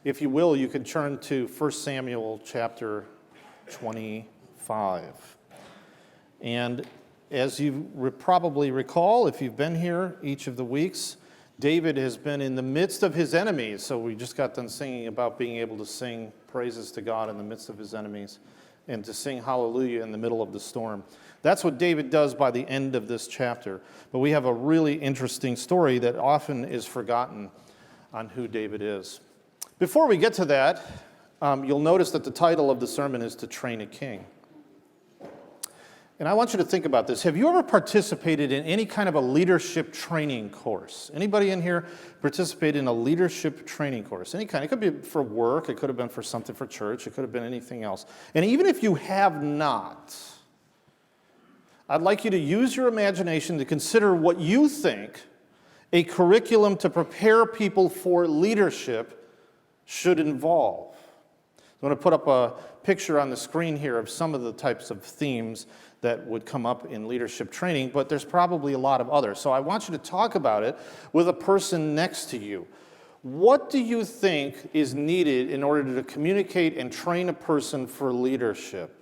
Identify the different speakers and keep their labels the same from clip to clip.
Speaker 1: If you will, you can turn to 1 Samuel chapter 25. And as you probably recall, if you've been here each of the weeks, David has been in the midst of his enemies. So we just got done singing about being able to sing praises to God in the midst of his enemies and to sing hallelujah in the middle of the storm. That's what David does by the end of this chapter. But we have a really interesting story that often is forgotten on who David is. Before we get to that, you'll notice that the title of the sermon is To Train a King. And I want you to think about this. Have you ever participated in any kind of a leadership training course? Anybody in here participate in a leadership training course? Any kind. It could be for work. It could have been for something for church. It could have been anything else. And even if you have not, I'd like you to use your imagination to consider what you think a curriculum to prepare people for leadership should involve. I'm going to put up a picture on the screen here of some of the types of themes that would come up in leadership training, but there's probably a lot of others. So I want you to talk about it with a person next to you. What do you think is needed in order to communicate and train a person for leadership?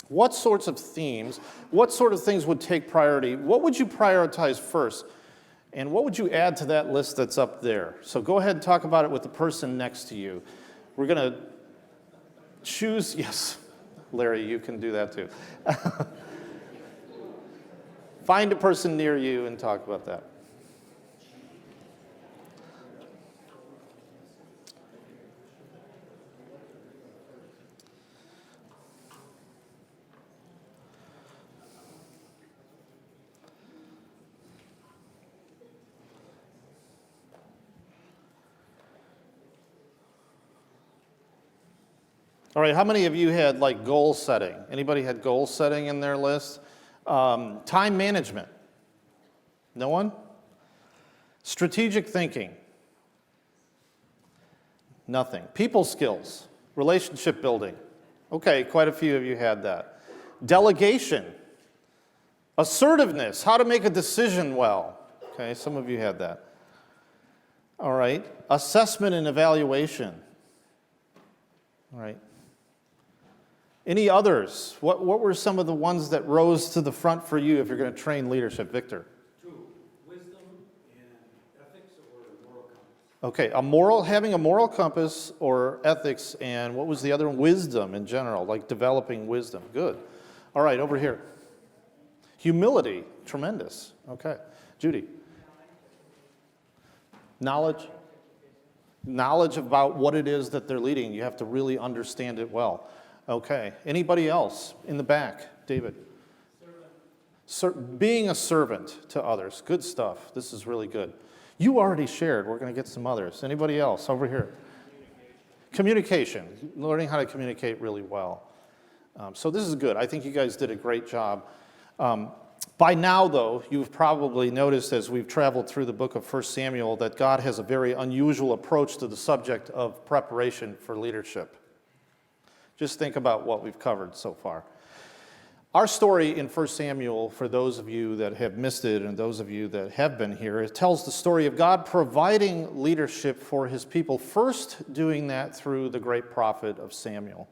Speaker 1: What sorts of themes, what sort of things would take priority? What would you prioritize first? And what would you add to that list that's up there? So go ahead and talk about it with the person next to you. We're going to choose, yes, Larry, you can do that too. Find a person near you and talk about that. All right, how many of you had like goal setting? Anybody had goal setting in their list? Time management? No one? Strategic thinking? Nothing. People skills? Relationship building? Okay, quite a few of you had that. Delegation? Assertiveness? How to make a decision well? Okay, some of you had that. All right. Assessment and evaluation? All right. Any others? What were some of the ones that rose to the front for you if you're going to train leadership? Victor?
Speaker 2: 2, wisdom and ethics or moral compass.
Speaker 1: Okay, having a moral compass or ethics, and what was the other one? Wisdom in general, like developing wisdom. Good. All right, over here. Humility, tremendous. Okay. Judy? Knowledge about what it is that they're leading. You have to really understand it well. Okay. Anybody else in the back? David? Being a servant to others. Good stuff. This is really good. You already shared. We're going to get some others. Anybody else over here? Communication. Learning how to communicate really well. So this is good. I think you guys did a great job. By now, though, you've probably noticed as we've traveled through the book of 1 Samuel that God has a very unusual approach to the subject of preparation for leadership. Just think about what we've covered so far. Our story in 1 Samuel, for those of you that have missed it and those of you that have been here, it tells the story of God providing leadership for his people, first doing that through the great prophet of Samuel.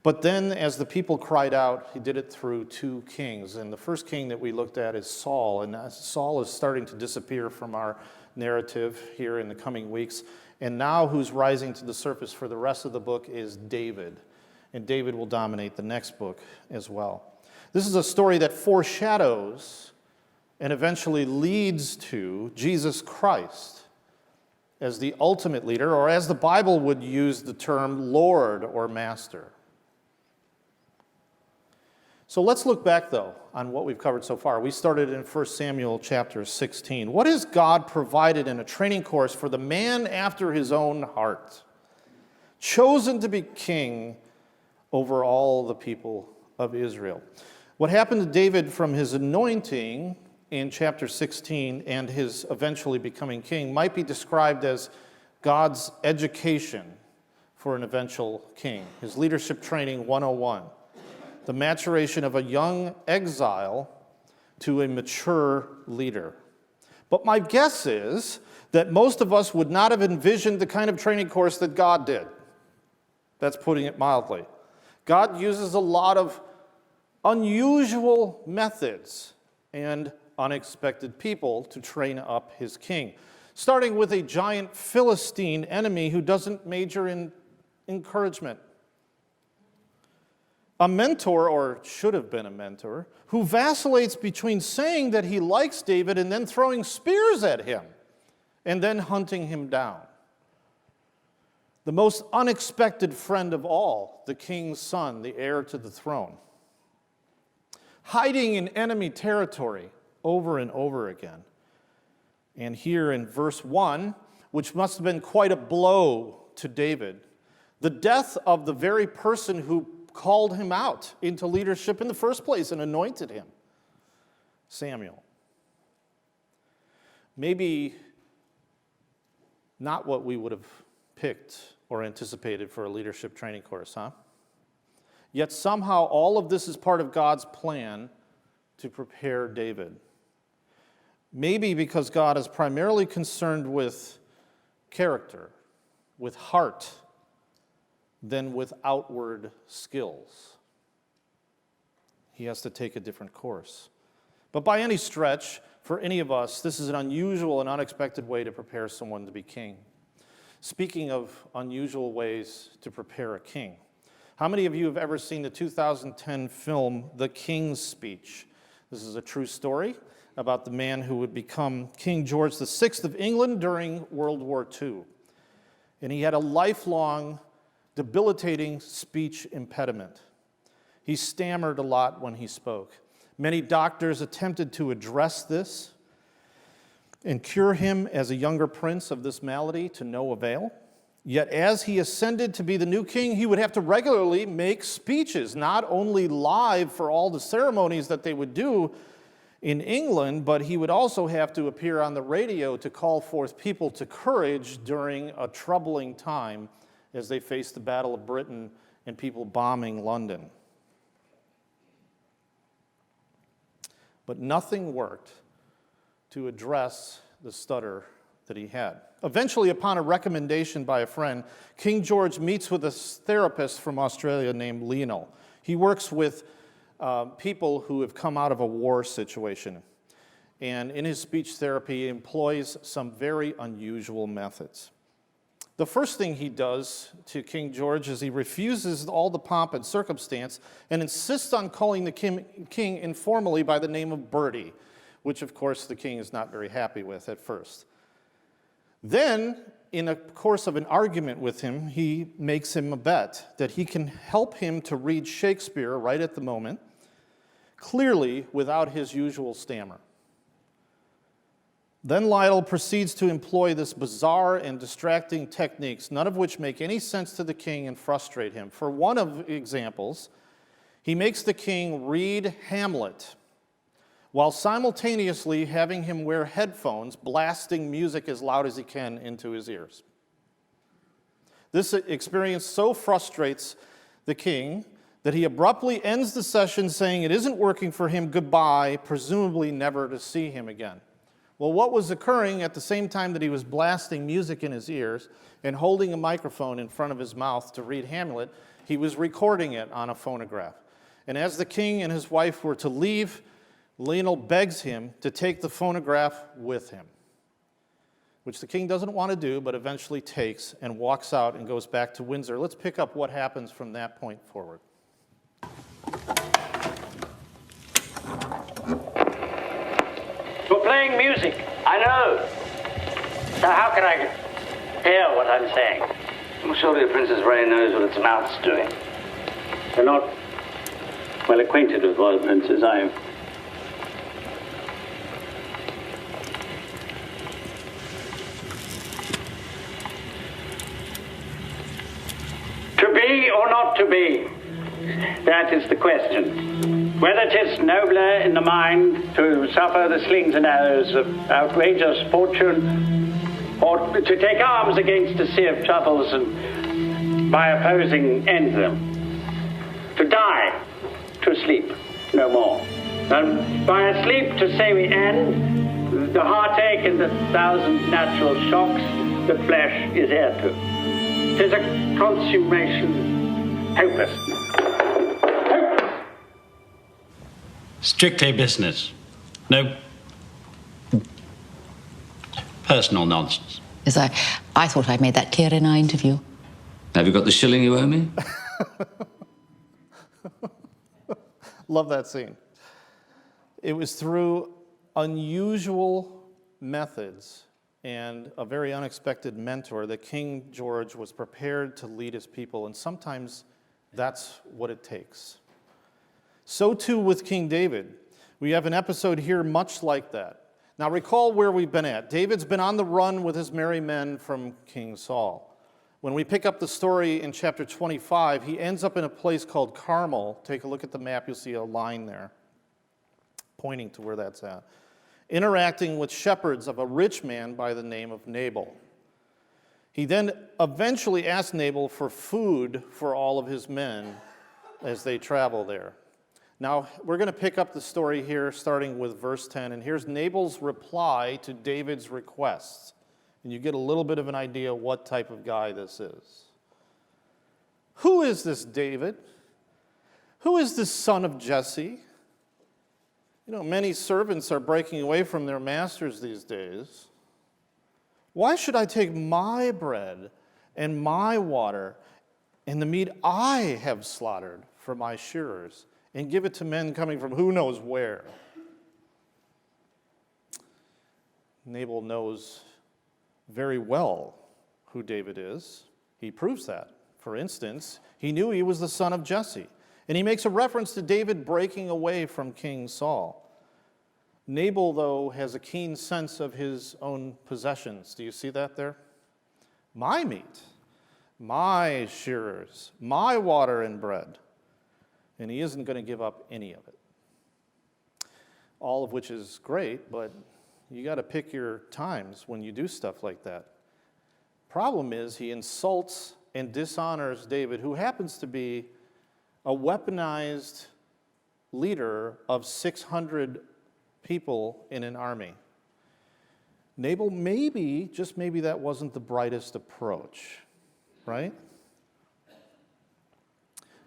Speaker 1: But then as the people cried out, he did it through 2 kings. And the first king that we looked at is Saul. And Saul is starting to disappear from our narrative here in the coming weeks. And now who's rising to the surface for the rest of the book is David. And David will dominate the next book as well. This is a story that foreshadows and eventually leads to Jesus Christ as the ultimate leader, or as the Bible would use the term Lord or Master. So let's look back, though, on what we've covered so far. We started in 1 Samuel chapter 16. What has God provided in a training course for the man after his own heart, chosen to be king over all the people of Israel? What happened to David from his anointing in chapter 16 and his eventually becoming king might be described as God's education for an eventual king, his leadership training 101. The maturation of a young exile to a mature leader. But my guess is that most of us would not have envisioned the kind of training course that God did. That's putting it mildly. God uses a lot of unusual methods and unexpected people to train up his king, starting with a giant Philistine enemy who doesn't major in encouragement. A mentor, or should have been a mentor, who vacillates between saying that he likes David and then throwing spears at him and then hunting him down. The most unexpected friend of all, the king's son, the heir to the throne. Hiding in enemy territory over and over again. And here in verse 1, which must have been quite a blow to David, the death of the very person who called him out into leadership in the first place and anointed him, Samuel. Maybe not what we would have picked or anticipated for a leadership training course, huh? Yet somehow all of this is part of God's plan to prepare David. Maybe because God is primarily concerned with character, with heart, than with outward skills. He has to take a different course. But by any stretch, for any of us, this is an unusual and unexpected way to prepare someone to be king. Speaking of unusual ways to prepare a king, how many of you have ever seen the 2010 film, The King's Speech? This is a true story about the man who would become King George VI of England during World War II. And he had a lifelong, debilitating speech impediment. He stammered a lot when he spoke. Many doctors attempted to address this and cure him as a younger prince of this malady to no avail. Yet as he ascended to be the new king, he would have to regularly make speeches, not only live for all the ceremonies that they would do in England, but he would also have to appear on the radio to call forth people to courage during a troubling time as they faced the Battle of Britain and people bombing London. But nothing worked to address the stutter that he had. Eventually, upon a recommendation by a friend, King George meets with a therapist from Australia named Lionel. He works with people who have come out of a war situation. And in his speech therapy, he employs some very unusual methods. The first thing he does to King George is he refuses all the pomp and circumstance and insists on calling the king informally by the name of Bertie, which of course the king is not very happy with at first. Then, in the course of an argument with him, he makes him a bet that he can help him to read Shakespeare right at the moment, clearly without his usual stammer. Then Lionel proceeds to employ this bizarre and distracting techniques, none of which make any sense to the king and frustrate him. For one of examples, he makes the king read Hamlet, while simultaneously having him wear headphones, blasting music as loud as he can into his ears. This experience so frustrates the king that he abruptly ends the session saying it isn't working for him, goodbye, presumably never to see him again. Well, what was occurring at the same time that he was blasting music in his ears and holding a microphone in front of his mouth to read Hamlet, he was recording it on a phonograph. And as the king and his wife were to leave, Lionel begs him to take the phonograph with him, which the king doesn't want to do, but eventually takes and walks out and goes back to Windsor. Let's pick up what happens from that point forward.
Speaker 3: You're playing music, I know. So how can I hear what I'm saying?
Speaker 4: Well, surely the Princess Ray knows what its mouth's doing.
Speaker 3: You're not well acquainted with royal princes, are you? To be or not to be, that is the question. Whether it is nobler in the mind to suffer the slings and arrows of outrageous fortune, or to take arms against a sea of troubles and by opposing end them. To die, to sleep, no more. And by a sleep to say we end, the heartache and the thousand natural shocks the flesh is heir to. 'Tis a consummation hopeless. Hopeless!
Speaker 2: Strictly business. No personal nonsense.
Speaker 5: Yes, I thought I made that clear in our interview.
Speaker 4: Have you got the shilling you owe me?
Speaker 1: Love that scene. It was through unusual methods and a very unexpected mentor that King George was prepared to lead his people, and sometimes that's what it takes. So too with King David. We have an episode here much like that. Now recall where we've been at. David's been on the run with his merry men from King Saul. When we pick up the story in chapter 25, he ends up in a place called Carmel. Take a look at the map, you'll see a line there pointing to where that's at. Interacting with shepherds of a rich man by the name of Nabal. He then eventually asked Nabal for food for all of his men as they travel there. Now, we're going to pick up the story here starting with verse 10, and here's Nabal's reply to David's requests. And you get a little bit of an idea what type of guy this is. Who is this David? Who is this son of Jesse? You know, many servants are breaking away from their masters these days. Why should I take my bread and my water and the meat I have slaughtered for my shearers and give it to men coming from who knows where? Nabal knows very well who David is. He proves that. For instance, he knew he was the son of Jesse. And he makes a reference to David breaking away from King Saul. Nabal, though, has a keen sense of his own possessions. Do you see that there? My meat, my shearers, my water and bread. And he isn't going to give up any of it. All of which is great, but you got to pick your times when you do stuff like that. Problem is, he insults and dishonors David, who happens to be a weaponized leader of 600 people in an army. Nabal, maybe, just maybe that wasn't the brightest approach, right?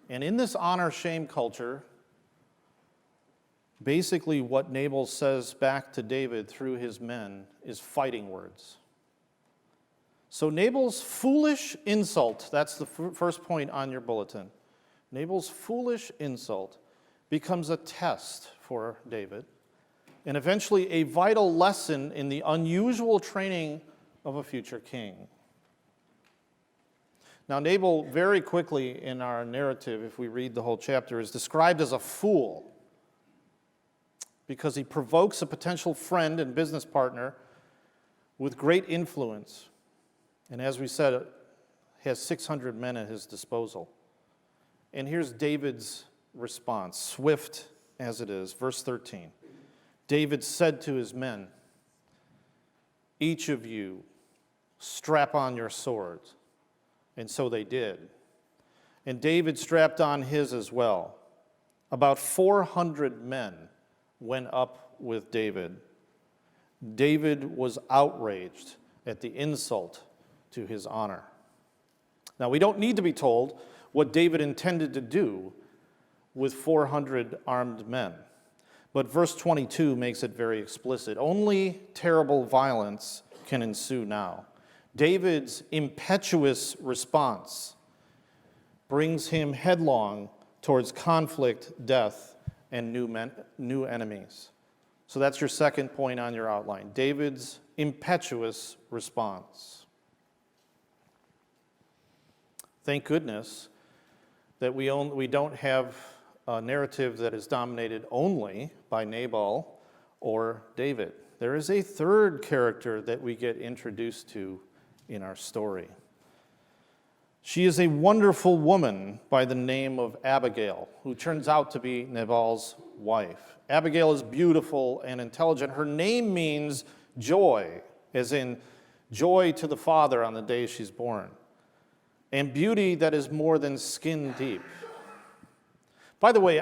Speaker 1: And in this honor-shame culture, basically what Nabal says back to David through his men is fighting words. So Nabal's foolish insult, that's the first point on your bulletin. Nabal's foolish insult becomes a test for David and eventually a vital lesson in the unusual training of a future king. Now, Nabal, very quickly in our narrative, if we read the whole chapter, is described as a fool because he provokes a potential friend and business partner with great influence. And as we said, has 600 men at his disposal. And here's David's response, swift as it is. Verse 13. David said to his men, "Each of you strap on your swords." And so they did. And David strapped on his as well. About 400 men went up with David. David was outraged at the insult to his honor. Now, we don't need to be told what David intended to do with 400 armed men. But verse 22 makes it very explicit. Only terrible violence can ensue now. David's impetuous response brings him headlong towards conflict, death, and new enemies. So that's your second point on your outline. David's impetuous response. Thank goodness that we don't have a narrative that is dominated only by Nabal or David. There is a third character that we get introduced to in our story. She is a wonderful woman by the name of Abigail, who turns out to be Nabal's wife. Abigail is beautiful and intelligent. Her name means joy, as in joy to the Father on the day she's born, and beauty that is more than skin deep. By the way,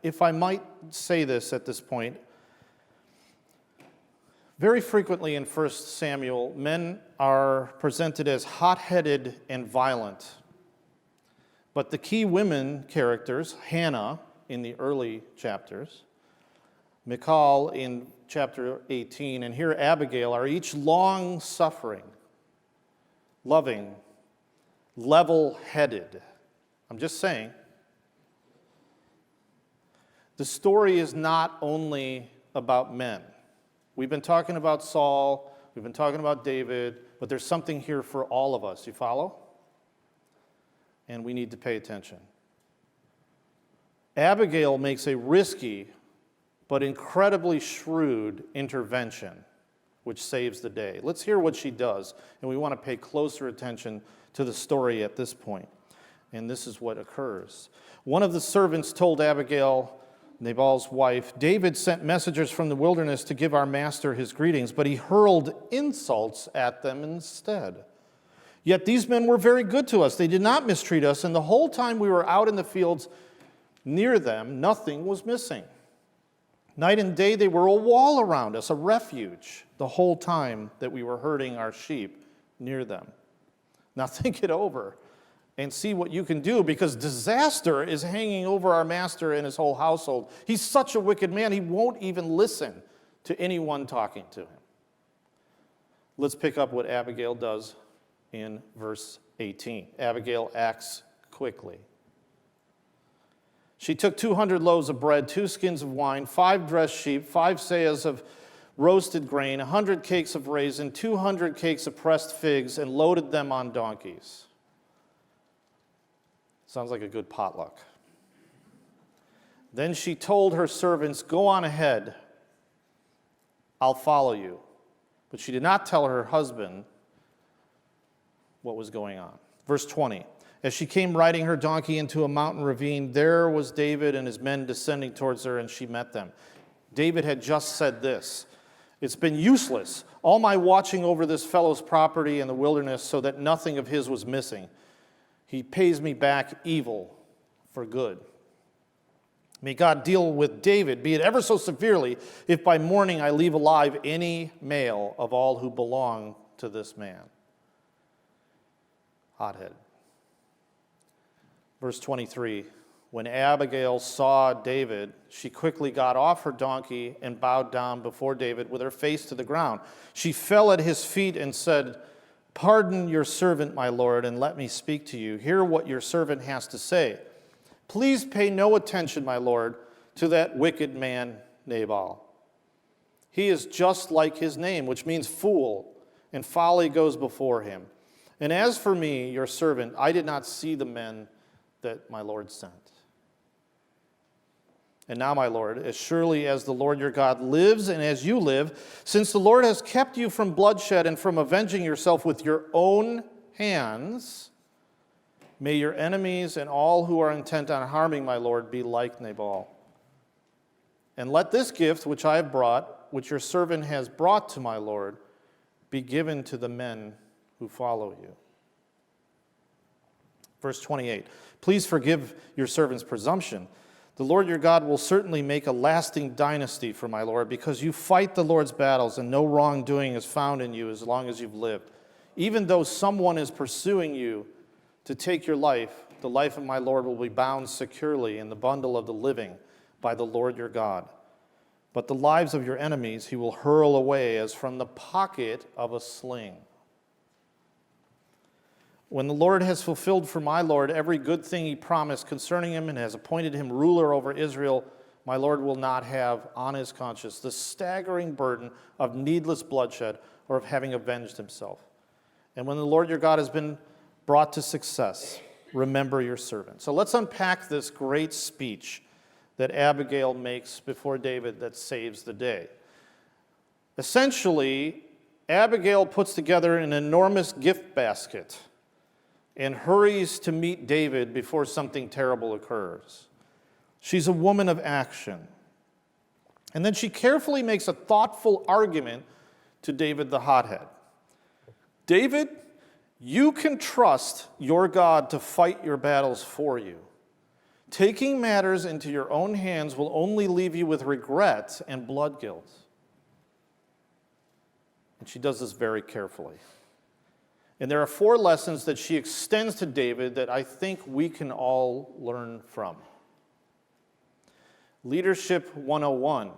Speaker 1: if I might say this at this point, Very frequently in 1 Samuel, men are presented as hot-headed and violent. But the key women characters, Hannah in the early chapters, Michal in chapter 18, and here Abigail, are each long-suffering, loving, level-headed. I'm just saying, the story is not only about men. We've been talking about Saul, we've been talking about David, but there's something here for all of us. You follow? And we need to pay attention. Abigail makes a risky but incredibly shrewd intervention, which saves the day. Let's hear what she does, and we want to pay closer attention to the story at this point. And this is what occurs. One of the servants told Abigail, Nabal's wife, David sent messengers from the wilderness to give our master his greetings, but he hurled insults at them instead. Yet these men were very good to us. They did not mistreat us, and the whole time we were out in the fields near them, nothing was missing. Night and day they were a wall around us, a refuge, the whole time that we were herding our sheep near them. Now think it over and see what you can do, because disaster is hanging over our master and his whole household. He's such a wicked man, he won't even listen to anyone talking to him. Let's pick up what Abigail does in verse 18. Abigail acts quickly. She took 200 loaves of bread, 2 skins of wine, 5 dressed sheep, 5 seahs of roasted grain, 100 cakes of raisin, 200 cakes of pressed figs, and loaded them on donkeys. Sounds like a good potluck. Then she told her servants, go on ahead, I'll follow you. But she did not tell her husband what was going on. Verse 20, as she came riding her donkey into a mountain ravine, there was David and his men descending towards her, and she met them. David had just said this, it's been useless, all my watching over this fellow's property in the wilderness so that nothing of his was missing. He pays me back evil for good. May God deal with David, be it ever so severely, if by morning I leave alive any male of all who belong to this man. Hothead. Verse 23, when Abigail saw David, she quickly got off her donkey and bowed down before David with her face to the ground. She fell at his feet and said, pardon your servant, my lord, and let me speak to you. Hear what your servant has to say. Please pay no attention, my lord, to that wicked man, Nabal. He is just like his name, which means fool, and folly goes before him. And as for me, your servant, I did not see the men that my lord sent. And now, my Lord, as surely as the Lord your God lives and as you live, since the Lord has kept you from bloodshed and from avenging yourself with your own hands, may your enemies and all who are intent on harming my Lord be like Nabal. And let this gift which I have brought, which your servant has brought to my Lord, be given to the men who follow you. Verse 28, please forgive your servant's presumption. The Lord your God will certainly make a lasting dynasty for my Lord, because you fight the Lord's battles, and no wrongdoing is found in you as long as you've lived. Even though someone is pursuing you to take your life, the life of my Lord will be bound securely in the bundle of the living by the Lord your God. But the lives of your enemies he will hurl away as from the pocket of a sling. When the Lord has fulfilled for my Lord every good thing he promised concerning him and has appointed him ruler over Israel, my Lord will not have on his conscience the staggering burden of needless bloodshed or of having avenged himself. And when the Lord your God has been brought to success, remember your servant. So let's unpack this great speech that Abigail makes before David that saves the day. Essentially, Abigail puts together an enormous gift basket and hurries to meet David before something terrible occurs. She's a woman of action. And then she carefully makes a thoughtful argument to David the hothead. David, you can trust your God to fight your battles for you. Taking matters into your own hands will only leave you with regret and blood guilt. And she does this very carefully. And there are 4 lessons that she extends to David that I think we can all learn from. Leadership 101.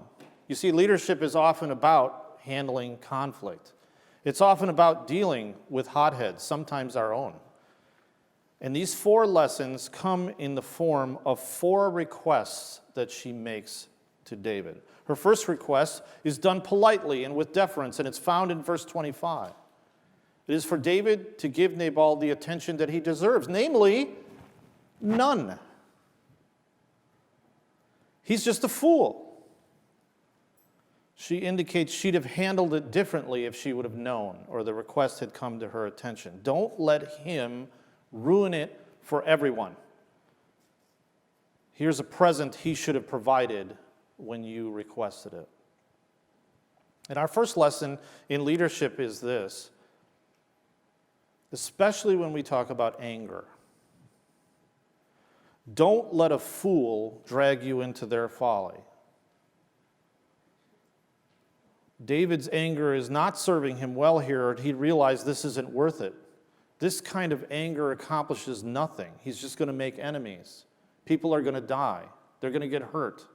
Speaker 1: You see, leadership is often about handling conflict. It's often about dealing with hotheads, sometimes our own. And these 4 lessons come in the form of 4 requests that she makes to David. Her first request is done politely and with deference, and it's found in verse 25. It is for David to give Nabal the attention that he deserves, namely, none. He's just a fool. She indicates she'd have handled it differently if she would have known or the request had come to her attention. Don't let him ruin it for everyone. Here's a present he should have provided when you requested it. And our first lesson in leadership is this, especially when we talk about anger. Don't let a fool drag you into their folly. David's anger is not serving him well here. He realized this isn't worth it. This kind of anger accomplishes nothing. He's just going to make enemies. People are going to die. They're going to get hurt.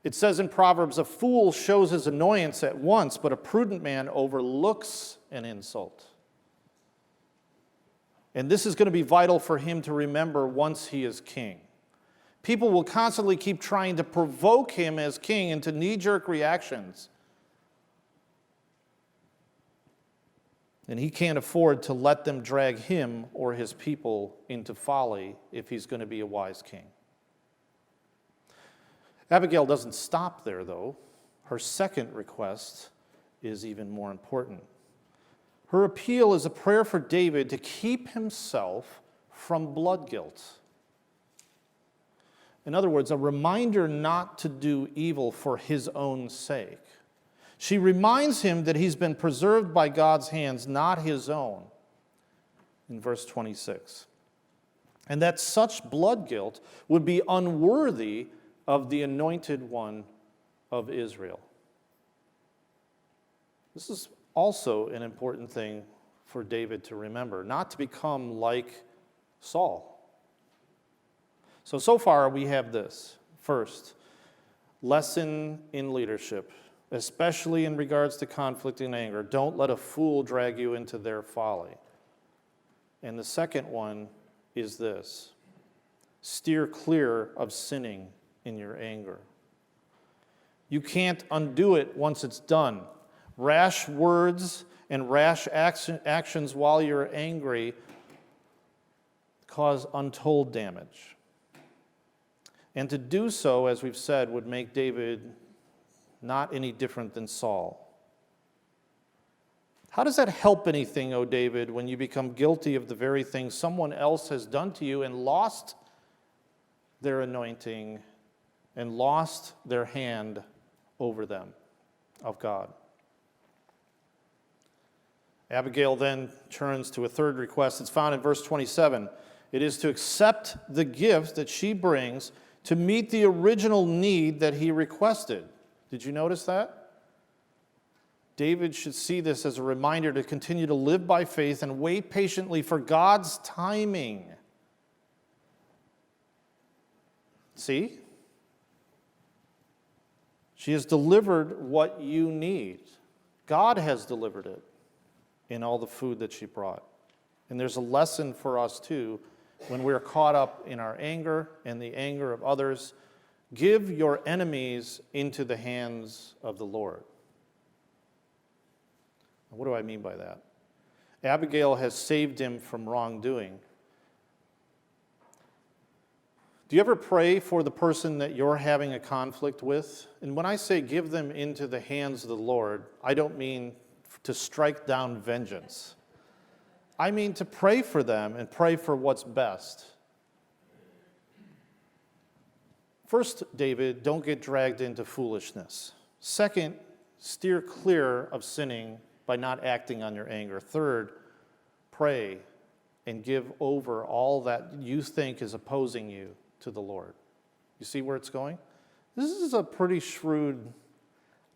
Speaker 1: It says in Proverbs, a fool shows his annoyance at once, but a prudent man overlooks an insult. And this is going to be vital for him to remember once he is king. People will constantly keep trying to provoke him as king into knee-jerk reactions. And he can't afford to let them drag him or his people into folly if he's going to be a wise king. Abigail doesn't stop there, though. Her second request is even more important. Her appeal is a prayer for David to keep himself from blood guilt. In other words, a reminder not to do evil for his own sake. She reminds him that he's been preserved by God's hands, not his own, in verse 26. And that such blood guilt would be unworthy of the anointed one of Israel. This is also an important thing for David to remember, not to become like Saul. So far we have this. First, lesson in leadership, especially in regards to conflict and anger. Don't let a fool drag you into their folly. And the second one is this: steer clear of sinning in your anger. You can't undo it once it's done. Rash words and rash actions while you're angry cause untold damage. And to do so, as we've said, would make David not any different than Saul. How does that help anything, O David, when you become guilty of the very thing someone else has done to you and lost their anointing and lost their hand over them of God? Abigail then turns to a third request. It's found in verse 27. It is to accept the gift that she brings to meet the original need that he requested. Did you notice that? David should see this as a reminder to continue to live by faith and wait patiently for God's timing. See? She has delivered what you need. God has delivered it in all the food that she brought. And there's a lesson for us too when we're caught up in our anger and the anger of others. Give your enemies into the hands of the Lord. What do I mean by that? Abigail has saved him from wrongdoing. Do you ever pray for the person that you're having a conflict with? And when I say give them into the hands of the Lord, I don't mean to strike down vengeance. I mean to pray for them and pray for what's best. First, David, don't get dragged into foolishness. Second, steer clear of sinning by not acting on your anger. Third, pray and give over all that you think is opposing you to the Lord. You see where it's going? This is a pretty shrewd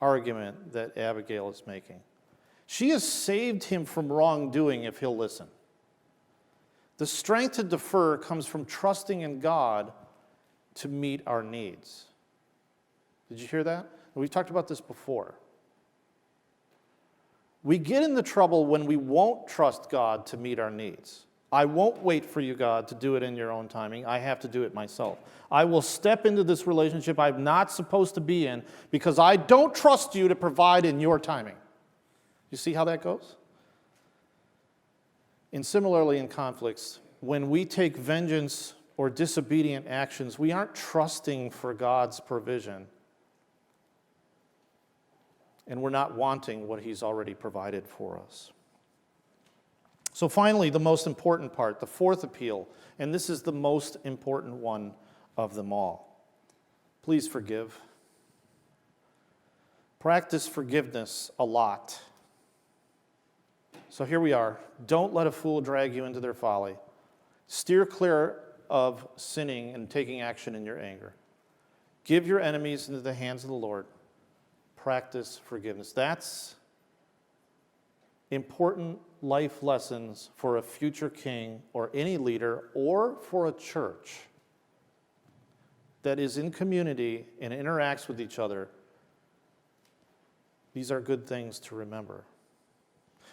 Speaker 1: argument that Abigail is making. She has saved him from wrongdoing if he'll listen. The strength to defer comes from trusting in God to meet our needs. Did you hear that? We've talked about this before. We get into trouble when we won't trust God to meet our needs. I won't wait for you, God, to do it in your own timing. I have to do it myself. I will step into this relationship I'm not supposed to be in because I don't trust you to provide in your timing. You see how that goes? And similarly in conflicts, when we take vengeance or disobedient actions, we aren't trusting for God's provision. And we're not wanting what he's already provided for us. So finally, the most important part, the fourth appeal, and this is the most important one of them all. Please forgive. Practice forgiveness a lot. So here we are. Don't let a fool drag you into their folly. Steer clear of sinning and taking action in your anger. Give your enemies into the hands of the Lord. Practice forgiveness. That's important life lessons for a future king or any leader or for a church that is in community and interacts with each other. These are good things to remember.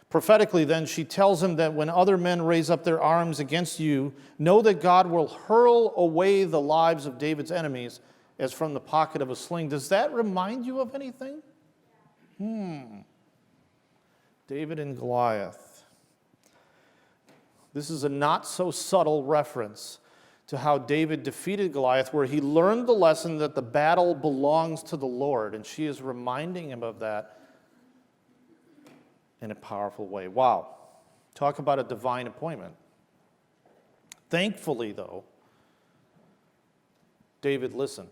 Speaker 1: Prophetically, then, she tells him that when other men raise up their arms against you, know that God will hurl away the lives of David's enemies as from the pocket of a sling. Does that remind you of anything? David and Goliath. This is a not so subtle reference to how David defeated Goliath, where he learned the lesson that the battle belongs to the Lord, and she is reminding him of that in a powerful way. Wow. Talk about a divine appointment. Thankfully, though, David listened.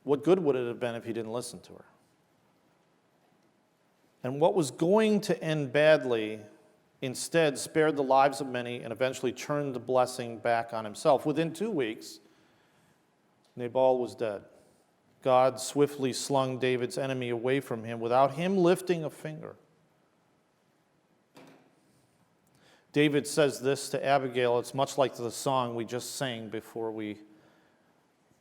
Speaker 1: What good would it have been if he didn't listen to her? And what was going to end badly instead spared the lives of many and eventually turned the blessing back on himself. Within 2 weeks, Nabal was dead. God swiftly slung David's enemy away from him without him lifting a finger. David says this to Abigail. It's much like the song we just sang before we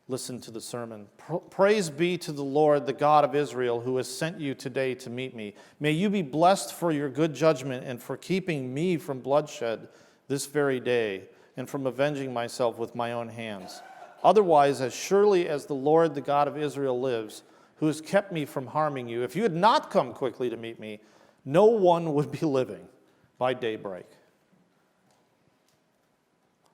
Speaker 1: listened to the sermon. Praise be to the Lord, the God of Israel, who has sent you today to meet me. May you be blessed for your good judgment and for keeping me from bloodshed this very day and from avenging myself with my own hands. Otherwise, as surely as the Lord, the God of Israel, lives, who has kept me from harming you, if you had not come quickly to meet me, no one would be living by daybreak.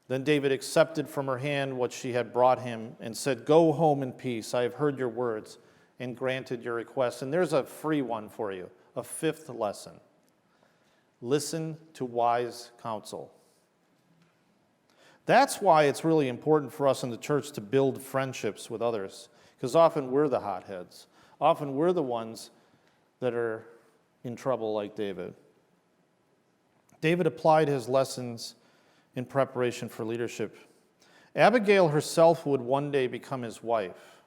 Speaker 1: Then David accepted from her hand what she had brought him and said, "Go home in peace. I have heard your words and granted your request." And there's a free one for you, a fifth lesson. Listen to wise counsel. That's why it's really important for us in the church to build friendships with others, because often we're the hotheads. Often we're the ones that are in trouble like David. David applied his lessons in preparation for leadership. Abigail herself would one day become his wife.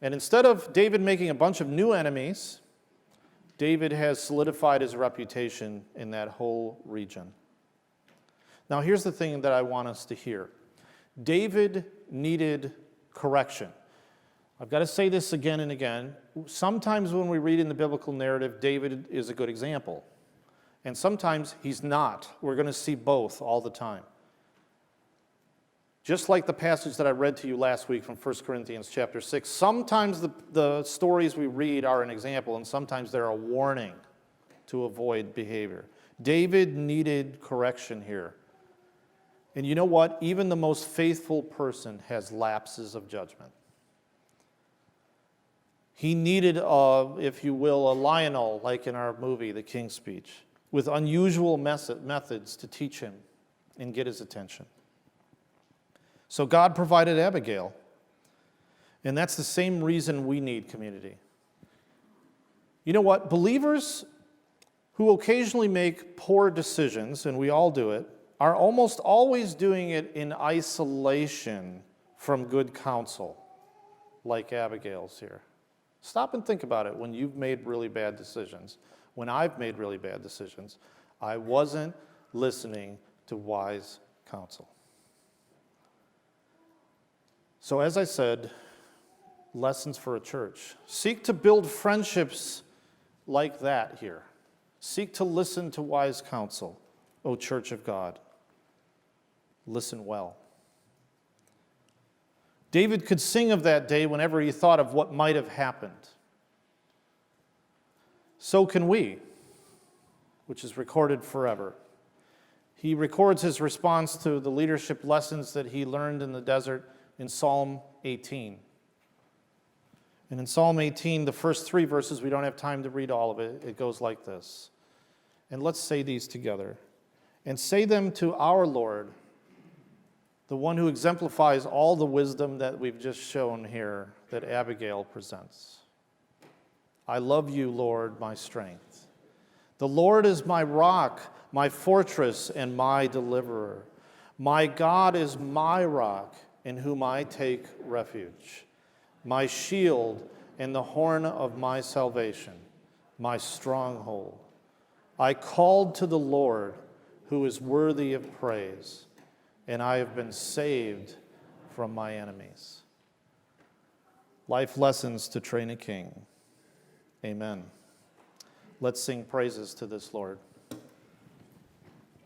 Speaker 1: And instead of David making a bunch of new enemies, David has solidified his reputation in that whole region. Now, here's the thing that I want us to hear. David needed correction. I've got to say this again and again. Sometimes when we read in the biblical narrative, David is a good example. And sometimes he's not. We're going to see both all the time. Just like the passage that I read to you last week from 1 Corinthians chapter 6, sometimes the stories we read are an example, and sometimes they're a warning to avoid behavior. David needed correction here. And you know what? Even the most faithful person has lapses of judgment. He needed, if you will, a Lionel, like in our movie, The King's Speech, with unusual methods to teach him and get his attention. So God provided Abigail. And that's the same reason we need community. You know what? Believers who occasionally make poor decisions, and we all do it, are almost always doing it in isolation from good counsel. like Abigail's here. Stop and think about it when you've made really bad decisions. When I've made really bad decisions, I wasn't listening to wise counsel. So as I said, lessons for a church. Seek to build friendships like that here. Seek to listen to wise counsel, O Church of God. Listen well. David could sing of that day whenever he thought of what might have happened. So can we, which is recorded forever. He records his response to the leadership lessons that he learned in the desert in Psalm 18. And in Psalm 18, the first 3 verses, we don't have time to read all of it. It goes like this. And let's say these together. And say them to our Lord, the one who exemplifies all the wisdom that we've just shown here that Abigail presents. I love you, Lord, my strength. The Lord is my rock, my fortress, and my deliverer. My God is my rock, in whom I take refuge, my shield and the horn of my salvation, my stronghold. I called to the Lord, who is worthy of praise, and I have been saved from my enemies. Life lessons to train a king. Amen. Let's sing praises to this Lord.